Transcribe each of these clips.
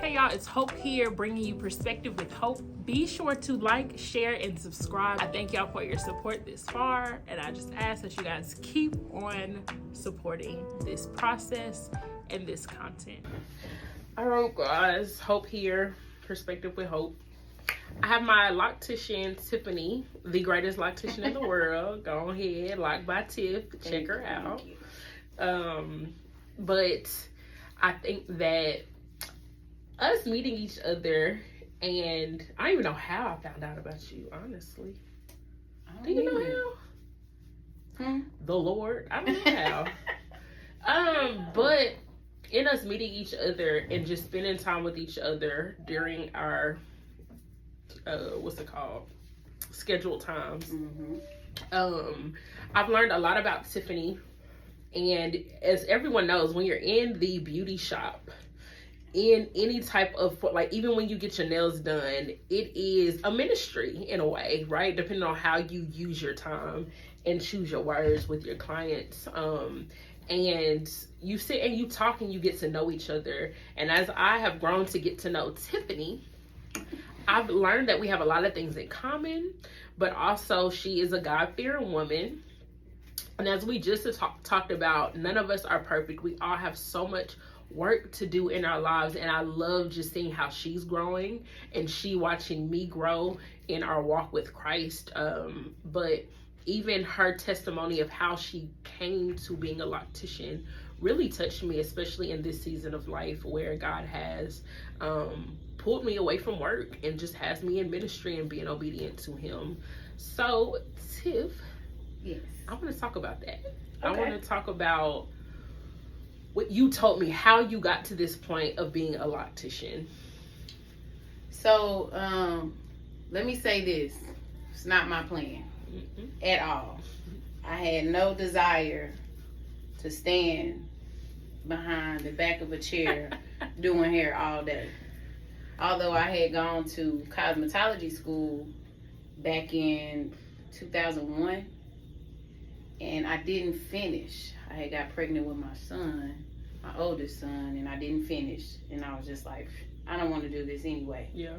Hey y'all, it's Hope here, bringing you Perspective with Hope. Be sure to like, share, and subscribe. I thank y'all for your support this far, and I just ask that you guys keep on supporting this process and this content. All right, guys, Hope here, Perspective with Hope. I have my loctician, Tiffany, the greatest loctician in the world. Go ahead, Locked by Tiff. Check her out. But I think that us meeting each other, and I don't even know how I found out about you, honestly. Do you know how? The Lord. I don't know how. But in us meeting each other and just spending time with each other during our scheduled times. I've learned a lot about Tiffany, and as everyone knows, when you're in the beauty shop, in any type of, like, even when you get your nails done, it is a ministry in a way, right? Depending on how you use your time and choose your words with your clients. And you sit and you talk and you get to know each other. And as I have grown to get to know Tiffany, I've learned that we have a lot of things in common, but also she is a God-fearing woman. And as we just talked about, none of us are perfect. We all have so much work to do in our lives, and I love just seeing how she's growing and she watching me grow in our walk with Christ. But even her testimony of how she came to being a loctician really touched me, especially in this season of life where God has pulled me away from work and just has me in ministry and being obedient to him. So, Tiff, yes, I want to talk about that. Okay. I want to talk about what you told me, how you got to this point of being a loctician. So, let me say this. It's not my plan at all. I had no desire to stand behind the back of a chair doing hair all day. Although I had gone to cosmetology school back in 2001, and I didn't finish. I had got pregnant with my son, my oldest son, and I didn't finish. And I was just like, I don't want to do this anyway. Yeah.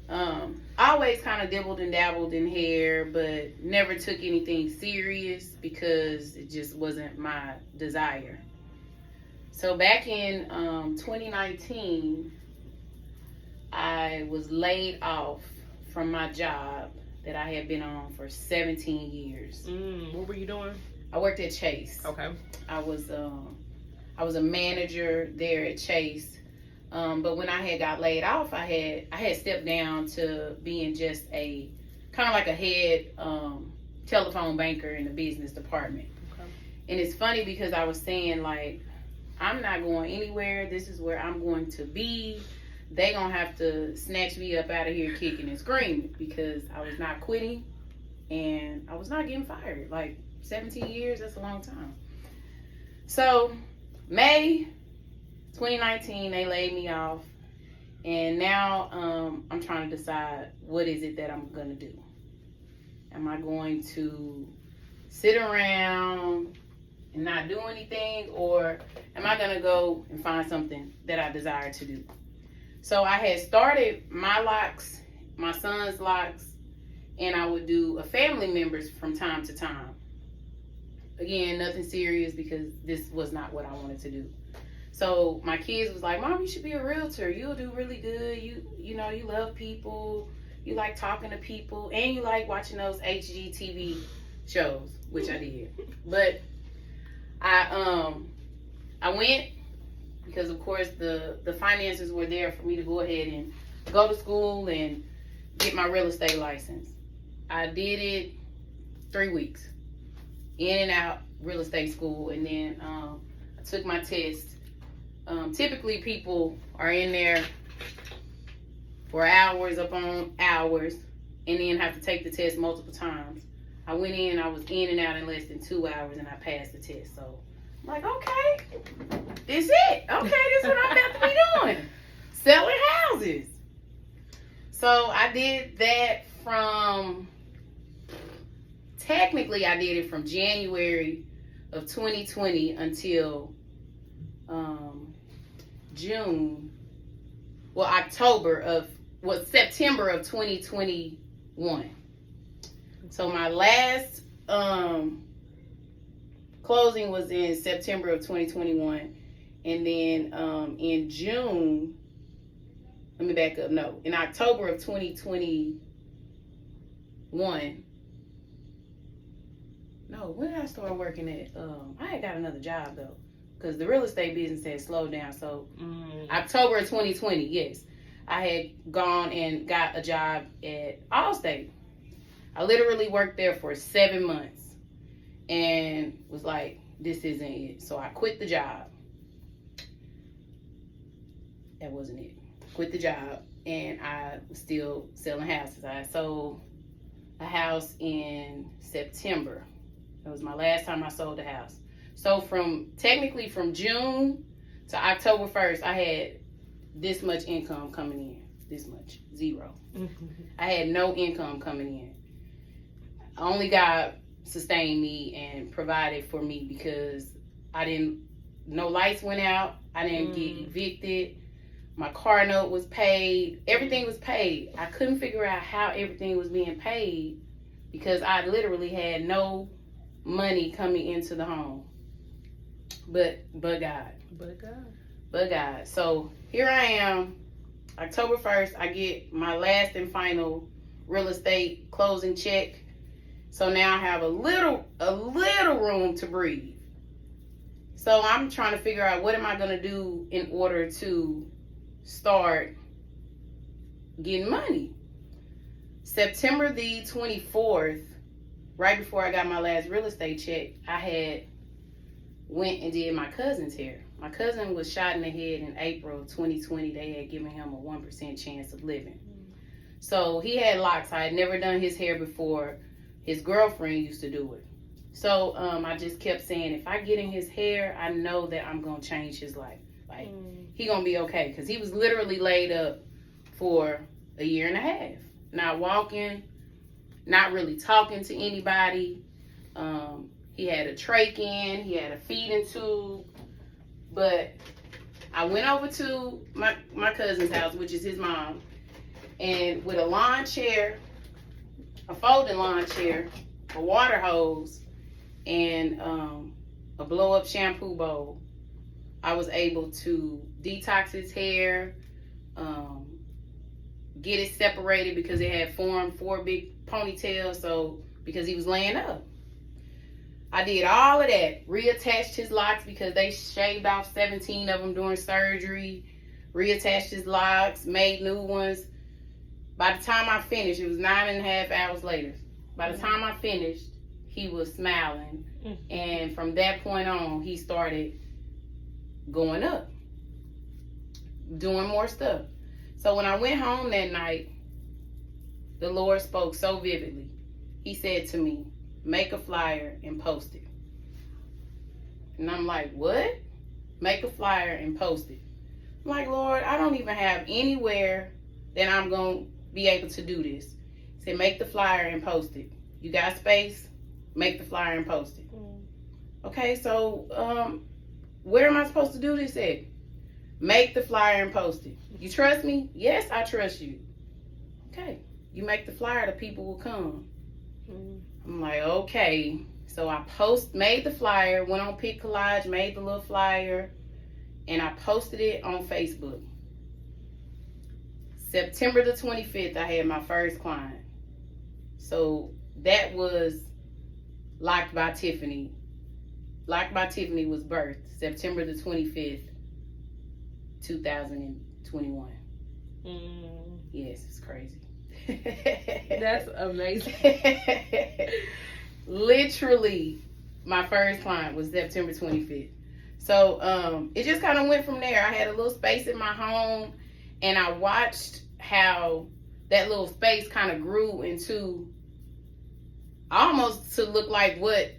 I always kind of dibbled and dabbled in hair, but never took anything serious because it just wasn't my desire. So back in 2019, I was laid off from my job that I had been on for 17 years. What were you doing? I worked at Chase. Okay. I was a manager there at Chase. But when I had got laid off, I had stepped down to being just a kind of like a head telephone banker in the business department. Okay. And it's funny because I was saying, like, I'm not going anywhere. This is where I'm going to be. They gonna have to snatch me up out of here kicking and screaming because I was not quitting and I was not getting fired. Like, 17 years, that's a long time. So May 2019, they laid me off, and now I'm trying to decide what is it that I'm gonna do. Am I going to sit around and not do anything, or am I gonna go and find something that I desire to do? So I had started my locks, my son's locks, and I would do a family members from time to time. Again, nothing serious because this was not what I wanted to do. So my kids was like, Mom, you should be a realtor. You'll do really good. You know, you love people. You like talking to people. And you like watching those HGTV shows, which I did. But I went because, of course, the finances were there for me to go ahead and go to school and get my real estate license. I did it 3 weeks. In and out real estate school, and then I took my test. Typically people are in there for hours upon hours and then have to take the test multiple times. I went in, I was in and out in less than 2 hours, and I passed the test. So I'm like, okay, this it. Okay, this is what I'm about to be doing. Selling houses. So I did that from, technically I did it from January of 2020 until June September of 2021. So my last closing was in September of 2021. And then in June, let me back up. No, in October of 2021. No, when did I start working at? I had got another job though, because the real estate business had slowed down. So October of 2020, yes, I had gone and got a job at Allstate. I literally worked there for 7 months and was like, this isn't it. So I quit the job. That wasn't it. Quit the job, and I was still selling houses. I sold a house in September. That was my last time I sold a house. So technically from June to October 1st, I had this much income coming in. This much. Zero. I had no income coming in. Only God sustained me and provided for me because no lights went out. I didn't get evicted. My car note was paid. Everything was paid. I couldn't figure out how everything was being paid because I literally had no money coming into the home. But God. But God. So here I am, October 1st, I get my last and final real estate closing check. So now I have a little room to breathe. So I'm trying to figure out what am I going to do in order to start getting money. September the 24th, right before I got my last real estate check, I had went and did my cousin's hair. My cousin was shot in the head in April of 2020. They had given him a 1% chance of living. So he had locks. I had never done his hair before. His girlfriend used to do it. So I just kept saying, if I get in his hair, I know that I'm going to change his life. Like, he going to be okay. Because he was literally laid up for a year and a half. Not walking, not really talking to anybody. He had a trach in, he had a feeding tube. But I went over to my cousin's house, which is his mom, and with a lawn chair, a folding lawn chair, a water hose, and a blow-up shampoo bowl, I was able to detox his hair, get it separated because it had formed 4 big ponytails, so because he was laying up. I did all of that, reattached his locks because they shaved off 17 of them during surgery, reattached his locks, made new ones. By the time I finished, it was 9.5 hours later. By the time I finished, he was smiling. And from that point on, he started going up, doing more stuff. So when I went home that night, the Lord spoke so vividly. He said to me, make a flyer and post it. And I'm like, what? Make a flyer and post it. I'm like, Lord, I don't even have anywhere that I'm going to be able to do this. He said, make the flyer and post it. You got space? Make the flyer and post it. Okay, so where am I supposed to do this at? Make the flyer and post it. You trust me? Yes, I trust you. Okay, you make the flyer, the people will come. I'm like, okay. So I made the flyer, went on Pick Collage, made the little flyer, and I posted it on Facebook. September the 25th, I had my first client. So that was Locd by Tiffany. Locd by Tiffany was birthed September the 25th, 2021. Yes, it's crazy. That's amazing. Literally, my first client was September 25th. So it just kind of went from there. I had a little space in my home, and I watched how that little space kind of grew into almost to look like what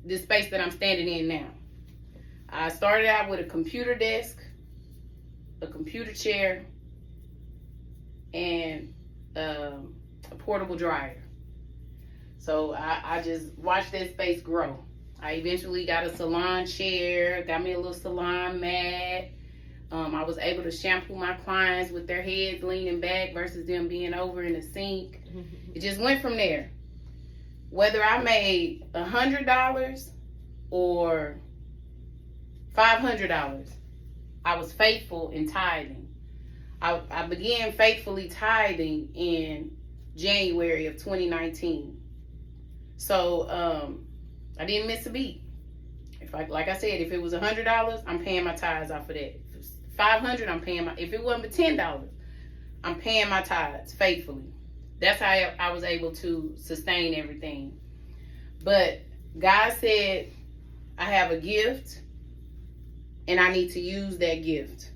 the space that I'm standing in now. I started out with a computer desk, a computer chair, and a portable dryer. So I just watched that space grow. I eventually got a salon chair, got me a little salon mat, I was able to shampoo my clients with their heads leaning back versus them being over in the sink. It just went from there. Whether I made $100 or $500, I was faithful in tithing. I began faithfully tithing in January of 2019. So I didn't miss a beat. Like I said, if it was $100, I'm paying my tithes off of that. If it was $500, I'm paying my. If it wasn't but $10, I'm paying my tithes faithfully. That's how I was able to sustain everything. But God said, I have a gift, and I need to use that gift.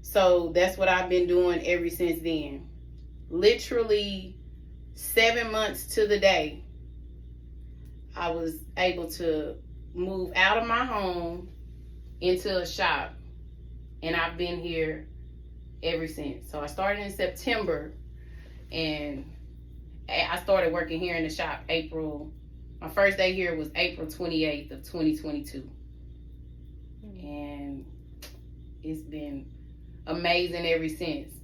So that's what I've been doing ever since then. Literally 7 months to the day, I was able to move out of my home into a shop, and I've been here ever since. So I started in September, and I started working here in the shop my first day here was April 28th of 2022. And it's been amazing ever since.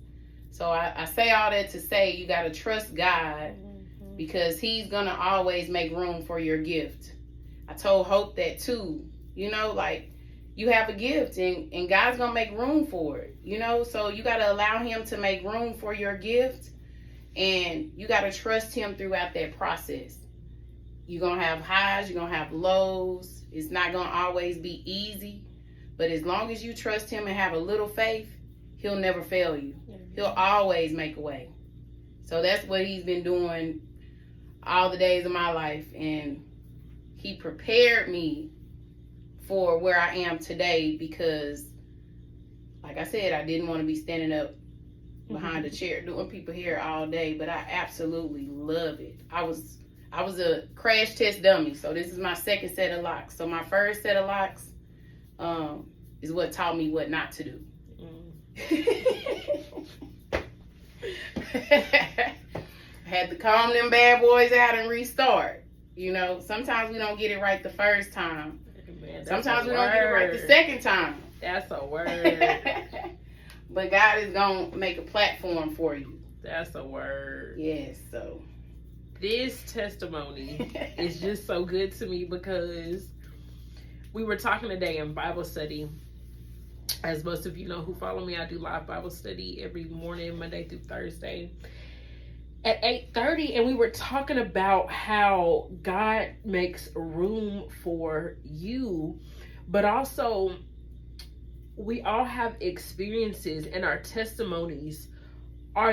So I say all that to say you got to trust God, because he's going to always make room for your gift. I told Hope that too. You know, like, you have a gift, and God's going to make room for it. You know, so you got to allow him to make room for your gift, and you got to trust him throughout that process. You're going to have highs, you're going to have lows. It's not going to always be easy. But as long as you trust him and have a little faith, he'll never fail you. He'll always make a way. So that's what he's been doing all the days of my life. And he prepared me for where I am today, because, like I said, I didn't want to be standing up behind a chair doing people hair all day. But I absolutely love it. I was a crash test dummy. So this is my second set of locks. So my first set of locks is what taught me what not to do. I had to calm them bad boys out and restart. You know, sometimes we don't get it right the first time. Man, sometimes we don't get it right the second time. That's a word. But God is going to make a platform for you. That's a word. Yes, so. This testimony is just so good to me, because we were talking today in Bible study. As most of you know who follow me, I do live Bible study every morning, Monday through Thursday at 8:30, and we were talking about how God makes room for you, but also we all have experiences, and our testimonies our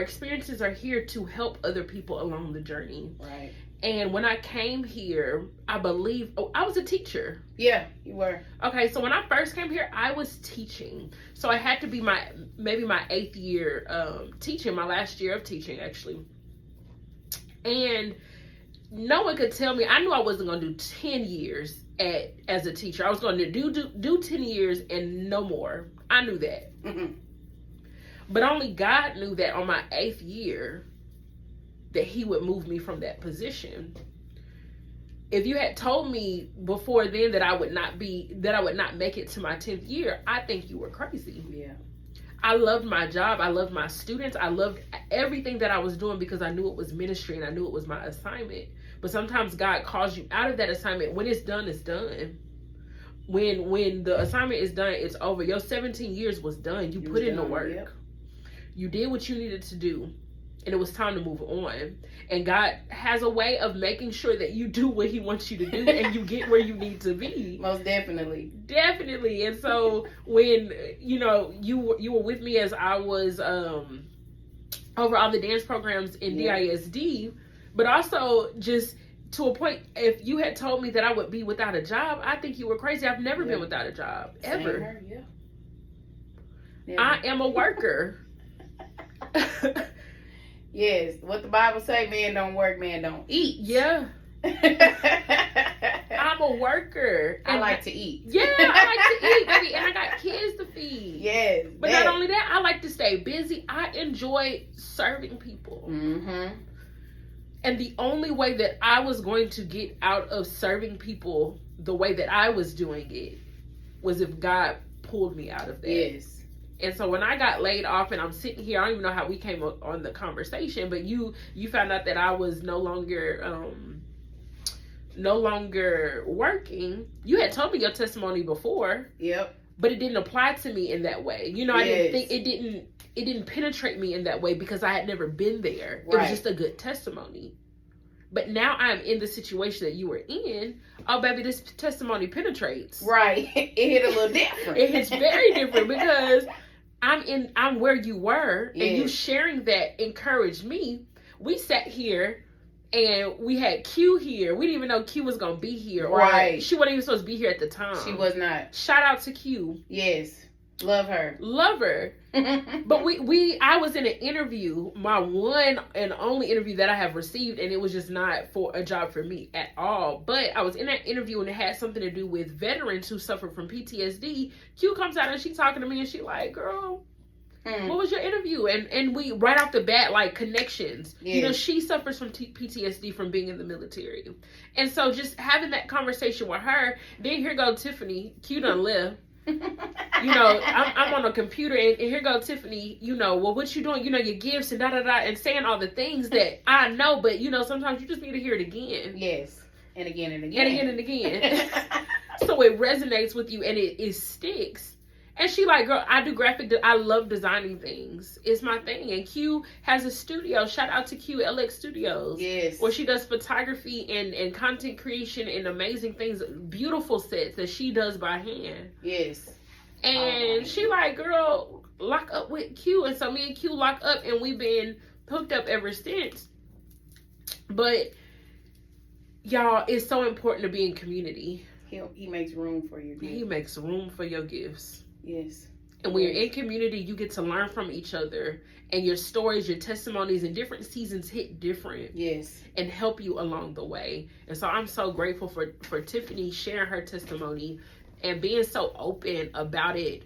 experiences are here to help other people along the journey. Right. And when I came here, I was a teacher. Yeah, you were. Okay, so when I first came here, I was teaching. So I had to be maybe my 8th year teaching, my last year of teaching, actually. And no one could tell me, I knew I wasn't going to do 10 years as a teacher. I was going to do 10 years and no more. I knew that. Mm-hmm. But only God knew that on my 8th year that he would move me from that position. If you had told me before then that I would not make it to my 10th year, I think you were crazy. Yeah. I loved my job. I loved my students. I loved everything that I was doing, because I knew it was ministry and I knew it was my assignment. But sometimes God calls you out of that assignment. When it's done, it's done. When the assignment is done, it's over. Your 17 years was done. You put in the work. Yep. You did what you needed to do, and it was time to move on. And God has a way of making sure that you do what he wants you to do and you get where you need to be. Most definitely. Definitely. And so when, you were with me as I was over all the dance programs in DISD, but also just to a point, if you had told me that I would be without a job, I think you were crazy. I've never been without a job, ever. I am a worker. Yes, what the Bible say, man don't work, man don't eat. Yeah. I'm a worker. I like to eat. Yeah, I like to eat, baby, and I got kids to feed. Yes. But not only that, I like to stay busy. I enjoy serving people. Mm-hmm. And the only way that I was going to get out of serving people the way that I was doing it was if God pulled me out of that. Yes. And so when I got laid off and I'm sitting here, I don't even know how we came on the conversation, but you found out that I was no longer working. You had told me your testimony before. Yep. But it didn't apply to me in that way. You know, I didn't think it didn't penetrate me in that way because I had never been there. Right. It was just a good testimony. But now I'm in the situation that you were in. Oh, baby, this testimony penetrates. Right. It hit a little different. It hits very different because I'm where you were, and you sharing that encouraged me. We sat here and we had Q here. We didn't even know Q was gonna be here. Right. Or she wasn't even supposed to be here at the time. She was not. Shout out to Q. Yes. Love her. But I was in an interview, my one and only interview that I have received, and it was just not for a job for me at all. But I was in that interview and it had something to do with veterans who suffer from PTSD. Q comes out and she talking to me and she like, girl, what was your interview? And we right off the bat, like, connections. Yes. You know, she suffers from PTSD from being in the military. And so just having that conversation with her, then here go Tiffany, Q done left. You know, I'm on a computer and here go Tiffany, you know, well, what you doing? You know, your gifts and da-da-da, and saying all the things that I know, but, you know, sometimes you just need to hear it again. Yes. And again and again. And again and again. So it resonates with you and it sticks. And she like, girl, I do I love designing things. It's my thing. And Q has a studio. Shout out to Q LX Studios. Yes. Where she does photography and content creation and amazing things. Beautiful sets that she does by hand. Yes. And she like, girl, lock up with Q. And so me and Q lock up and we've been hooked up ever since. But y'all, it's so important to be in community. He makes room for your gifts. He makes room for your gifts. Yes. And when you're in community, you get to learn from each other, and your stories, your testimonies in different seasons hit different. Yes. And help you along the way. And so I'm so grateful for Tiffany sharing her testimony and being so open about it.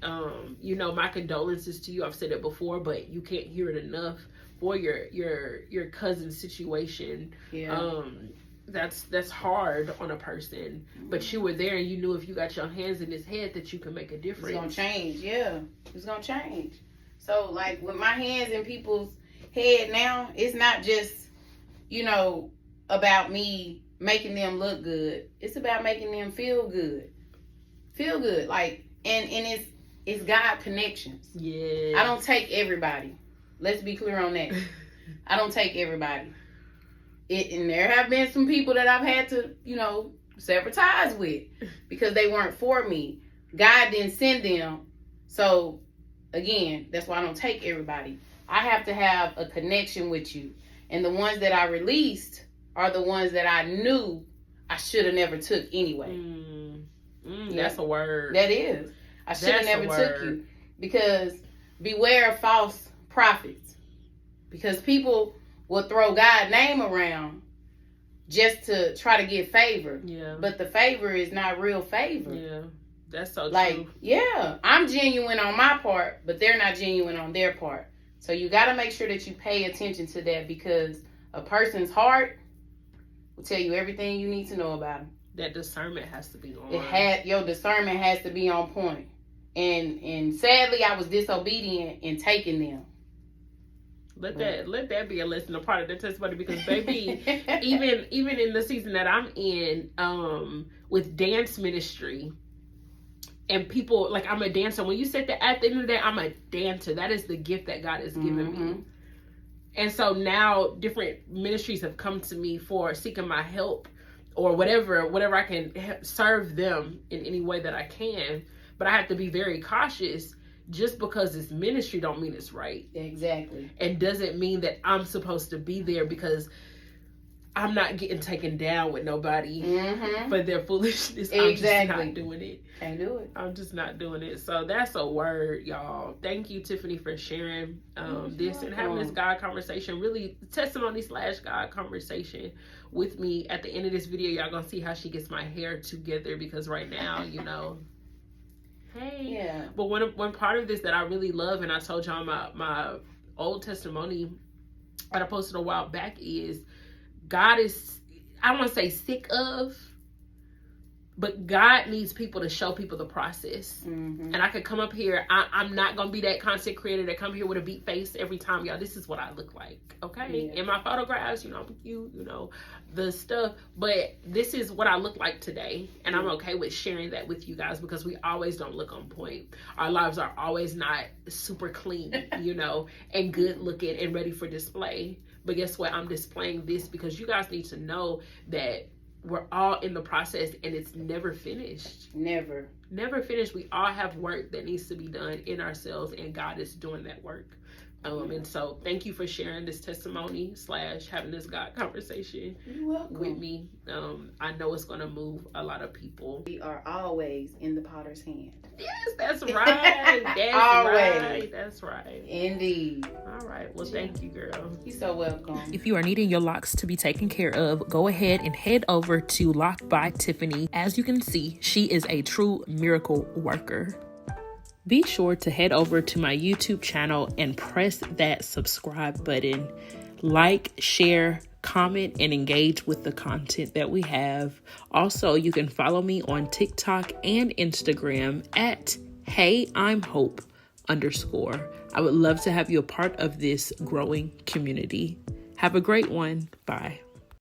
You know, my condolences to you. I've said it before, but you can't hear it enough for your cousin's situation. Yeah. That's hard on a person, but you were there and you knew if you got your hands in his head that you can make a difference. It's gonna change. Yeah, it's gonna change. So like with my hands in people's head now, it's not just, you know, about me making them look good. It's about making them feel good. Like, and it's God connections. Yeah. I don't take everybody. Let's be clear on that. I don't take everybody. And there have been some people that I've had to, you know, sever ties with because they weren't for me. God didn't send them. So, again, that's why I don't take everybody. I have to have a connection with you. And the ones that I released are the ones that I knew I should have never took anyway. That's a word. That is. I should have never took you. Because beware of false prophets. Because people will throw God's name around just to try to get favor. Yeah. But the favor is not real favor. Yeah. That's so like, true. Yeah, I'm genuine on my part, but they're not genuine on their part. So you got to make sure that you pay attention to that because a person's heart will tell you everything you need to know about them. That discernment has to be on. Your discernment has to be on point. And sadly, I was disobedient in taking them. Let that be a lesson, a part of the testimony, because baby, even in the season that I'm in, with dance ministry, and people like I'm a dancer. When you said that at the end of the day, I'm a dancer. That is the gift that God has given me. And so now different ministries have come to me for seeking my help or whatever I can serve them in any way that I can. But I have to be very cautious. Just because it's ministry don't mean it's right. Exactly. And doesn't mean that I'm supposed to be there because I'm not getting taken down with nobody for their foolishness. Exactly. I'm just not doing it. Can't do it. I'm just not doing it. So that's a word, y'all. Thank you, Tiffany, for sharing this and having this God conversation. Really, testimony/God conversation with me. At the end of this video, y'all gonna see how she gets my hair together because right now, you know. Hey. Yeah. But one part of this that I really love, and I told y'all my old testimony that I posted a while back is God is, I don't want to say sick of, But God needs people to show people the process. Mm-hmm. And I could come up here. I'm not going to be that content creator that come here with a beat face every time. Y'all, this is what I look like. Okay? Yeah. In my photographs, I'm cute, the stuff. But this is what I look like today. And I'm okay with sharing that with you guys because we always don't look on point. Our lives are always not super clean, and good looking and ready for display. But guess what? I'm displaying this because you guys need to know that we're all in the process and it's never finished. Never finished. We all have work that needs to be done in ourselves and God is doing that work. And so thank you for sharing this testimony / having this God conversation with me. I know it's going to move a lot of people. We are always in the potter's hand. Yes, that's right. That's right. Indeed. All right. Well, thank you, girl. You're so welcome. If you are needing your locks to be taken care of, go ahead and head over to Locd by Tiffany. As you can see, she is a true miracle worker. Be sure to head over to my YouTube channel and press that subscribe button. Like, share, comment, and engage with the content that we have. Also, you can follow me on TikTok and Instagram at HeyI'mHope_. I would love to have you a part of this growing community. Have a great one. Bye.